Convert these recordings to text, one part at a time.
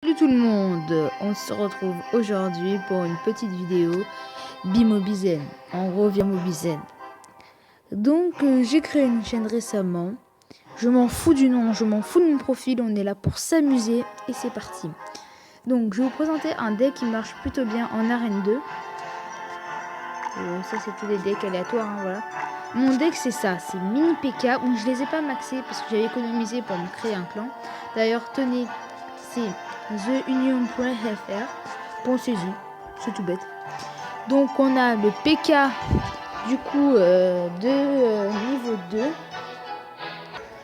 Salut tout le monde, on se retrouve aujourd'hui pour une petite vidéo Bimobizen. En gros, Bimobizen. Donc, j'ai créé une chaîne récemment. Je m'en fous du nom, je m'en fous de mon profil. On est là pour s'amuser et c'est parti. Donc, je vais vous présenter un deck qui marche plutôt bien en arène 2. Ça, c'est tous les decks aléatoires, hein, voilà. Mon deck, c'est ça, c'est Mini PK. Où je les ai pas maxés parce que j'avais économisé pour me créer un clan. D'ailleurs, tenez, c'est theunion.fr. Pensez-y, c'est tout bête. Donc on a le PK du coup de niveau 2.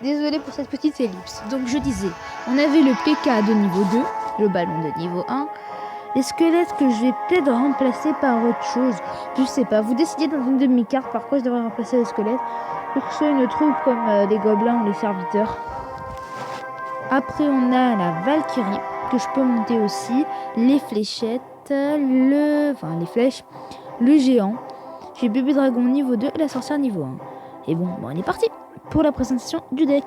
Désolé pour cette petite ellipse. Donc je disais, on avait le PK de niveau 2, le ballon de niveau 1. Les squelettes que je vais peut-être remplacer par autre chose. Je sais pas, vous décidez dans une demi-carte par quoi je devrais remplacer les squelettes. Pour que ce soit une troupe comme les gobelins ou les serviteurs. Après on a la Valkyrie que je peux monter aussi, les fléchettes, les flèches, le géant. J'ai bébé dragon niveau 2 et la sorcière niveau 1. Et bon, on est parti pour la présentation du deck.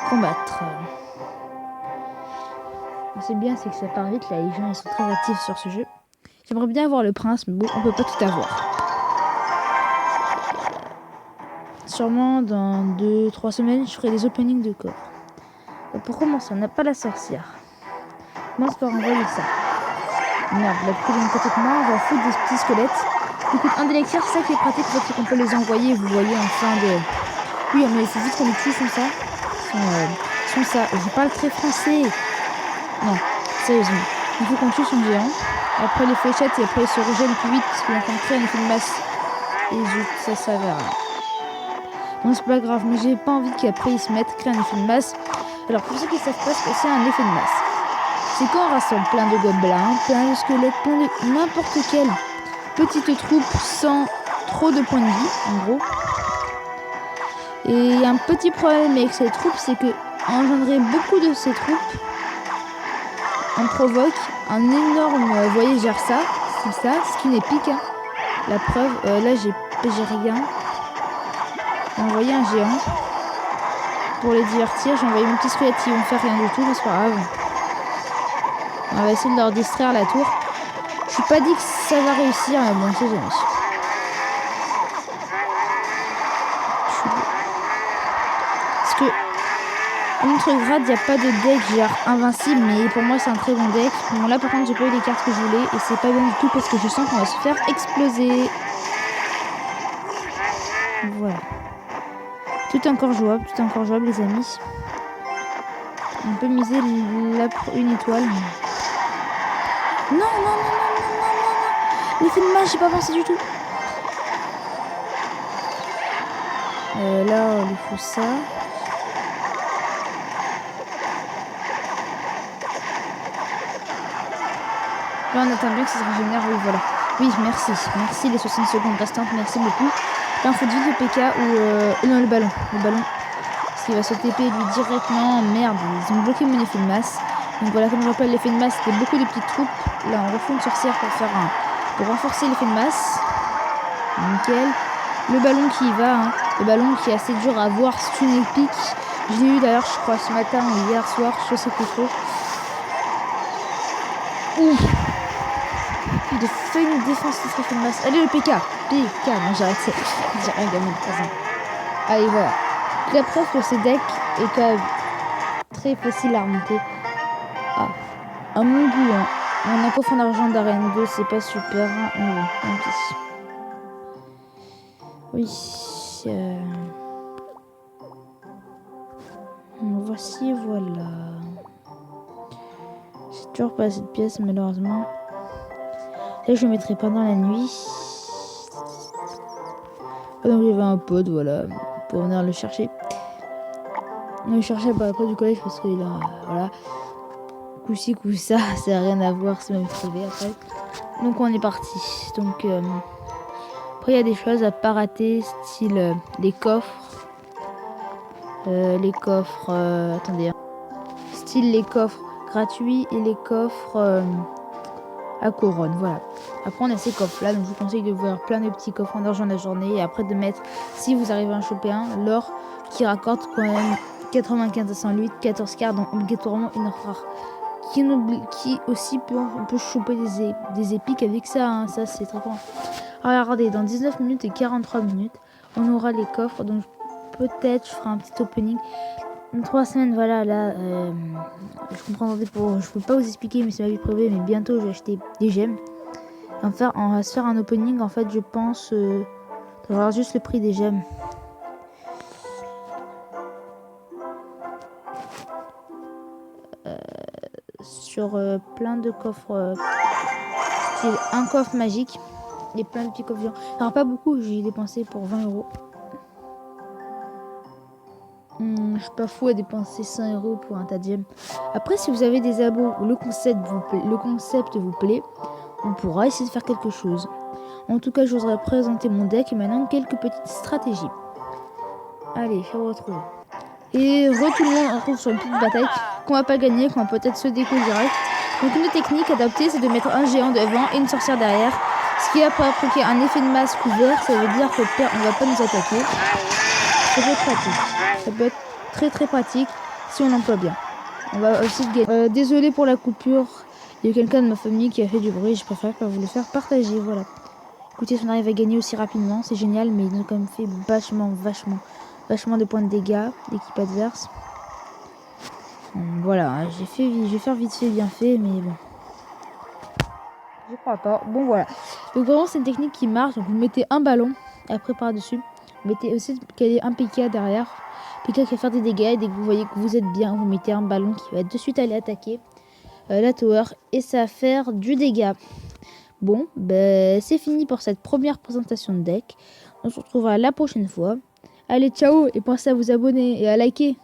Combattre. C'est bien, c'est que ça part vite, là, les gens ils sont très actifs sur ce jeu. J'aimerais bien avoir le prince, mais bon, on peut pas tout avoir. Sûrement dans 2-3 semaines, je ferai des openings de coffres. Pour commencer, on n'a pas la sorcière. Commence par envoyer ça. Merde, la plus d'une côté que moi, on va foutre des petits squelettes. Du coup, un d'élixir, c'est ça qui est pratique, c'est qu'on peut les envoyer, vous voyez, en fin de... Oui, mais c'est vite qu'on les tue, sont ça. Sont ça. Je parle très français. Non, sérieusement. Il faut qu'on tue son géant. Après les fléchettes, et après ils se régènent plus vite, parce qu'il est en train de créer un effet de masse. Et zut, ça s'avère. Bon, c'est pas grave, mais j'ai pas envie qu'après ils se mettent, créer un effet de masse. Alors, pour ceux qui savent pas ce que c'est un effet de masse, c'est quand on rassemble plein de gobelins, plein de squelettes, plein de n'importe quelle petite troupe sans trop de points de vie, en gros. Et un petit problème avec ces troupes, c'est que engendrer beaucoup de ces troupes, on provoque un énorme, vous voyez, genre ça, c'est ça, skin épique. Hein. La preuve, là j'ai rien. J'ai envoyé un géant pour les divertir. J'ai envoyé mon petit squelette qui vont faire rien du tout, mais c'est pas grave. On va essayer de leur distraire la tour. Je suis pas dit que ça va réussir, mais bon, on sait jamais. Parce que contre grade, il n'y a pas de deck genre invincible, mais pour moi c'est un très bon deck. Bon là par contre j'ai pas eu les cartes que je voulais et c'est pas bon du tout parce que je sens qu'on va se faire exploser. Voilà. Tout est encore jouable les amis. On peut miser une étoile. Non, non, non, non, non, non, non. L'effet de masse, j'ai pas pensé du tout. Là, on lui faut ça. Là, on attend bien que ça se régénère. Oui, voilà. Oui, merci. Merci les 60 secondes restantes. Merci beaucoup. Là, on faut vite le PK ou... non, le ballon. Le ballon. Parce qu'il va se TP lui directement. Merde, ils ont bloqué mon effet de masse. Donc voilà, comme je rappelle, l'effet de masse, c'était beaucoup de petites troupes. Là, on refait une sorcière pour renforcer l'effet de masse. Nickel. Le ballon qui y va, hein. Le ballon qui est assez dur à voir, c'est une épique. Je l'ai eu d'ailleurs, je crois, ce matin ou hier soir, je sais plus trop. Ouf. De faire une défense de effet de masse. Allez, le PK. PK, non, j'arrête ça. J'ai rien gagné de façon. Allez, voilà. La preuve que ce deck est quand même très facile à remonter. Ah, à mon goût, hein. On a coffre en argent d'arène 2, c'est pas super. Hein. Bon, tant pis. Oui. Voici, voilà. J'ai toujours pas cette pièce, malheureusement. Là, je le mettrai pas dans la nuit. Donc, j'avais un pote, voilà, pour venir le chercher. Le chercher par après du collège parce qu'il a, voilà, coup-ci, coup-ça, ça n'a rien à voir, c'est même privé après. Donc, on est parti. Donc, après, il y a des choses à pas rater, style les coffres. Attendez. Hein. Style les coffres gratuits et les coffres à couronne, voilà. Après on a ces coffres là, donc je vous conseille de voir plein de petits coffres en argent de la journée et après de mettre, si vous arrivez à en choper un, l'or qui raccorde quand même 95 à 108, 14 cartes, donc obligatoirement une rare qui aussi on peut choper des épiques avec ça, hein. Ça c'est très bon. Alors regardez, dans 19 minutes et 43 minutes, on aura les coffres, donc peut-être je ferai un petit opening. Dans 3 semaines, voilà, là, je comprendrai je peux pas vous expliquer, mais c'est ma vie privée, mais bientôt je vais acheter des gemmes. Enfin, on va se faire un opening, en fait, je pense, d'avoir juste le prix des gemmes. Sur plein de coffres, style un coffre magique et plein de petits coffres géants. Alors pas beaucoup, j'ai dépensé pour 20 euros. Je suis pas fou à dépenser 100 euros pour un tas de gemmes. Après, si vous avez des abos où le concept vous plaît, on pourra essayer de faire quelque chose. En tout cas, je voudrais présenter mon deck et maintenant quelques petites stratégies. Allez, je vous retrouve. Et tout le monde on retrouve sur une petite bataille qu'on va pas gagner, qu'on va peut-être se déco direct. Donc une technique adaptée, c'est de mettre un géant devant et une sorcière derrière. Ce qui va provoquer un effet de masse couvert, ça veut dire que on va pas nous attaquer. Ça peut être pratique. Ça peut être très très pratique si on l'emploie bien. On va aussi gagner. Désolé pour la coupure. Il y a quelqu'un de ma famille qui a fait du bruit. Je préfère pas vous le faire partager. Voilà. Écoutez, si on arrive à gagner aussi rapidement, c'est génial. Mais ils ont quand même fait vachement de points de dégâts, l'équipe adverse. Voilà, je vais faire vite fait, bien fait, mais bon. Je crois pas. Bon, voilà. Donc vraiment, c'est une technique qui marche. Donc vous mettez un ballon, après par-dessus. Vous mettez aussi un PK derrière. PK qui va faire des dégâts. Et dès que vous voyez que vous êtes bien, vous mettez un ballon qui va de suite aller attaquer la tower. Et ça va faire du dégât. Bon, ben c'est fini pour cette première présentation de deck. On se retrouvera la prochaine fois. Allez, ciao et pensez à vous abonner et à liker.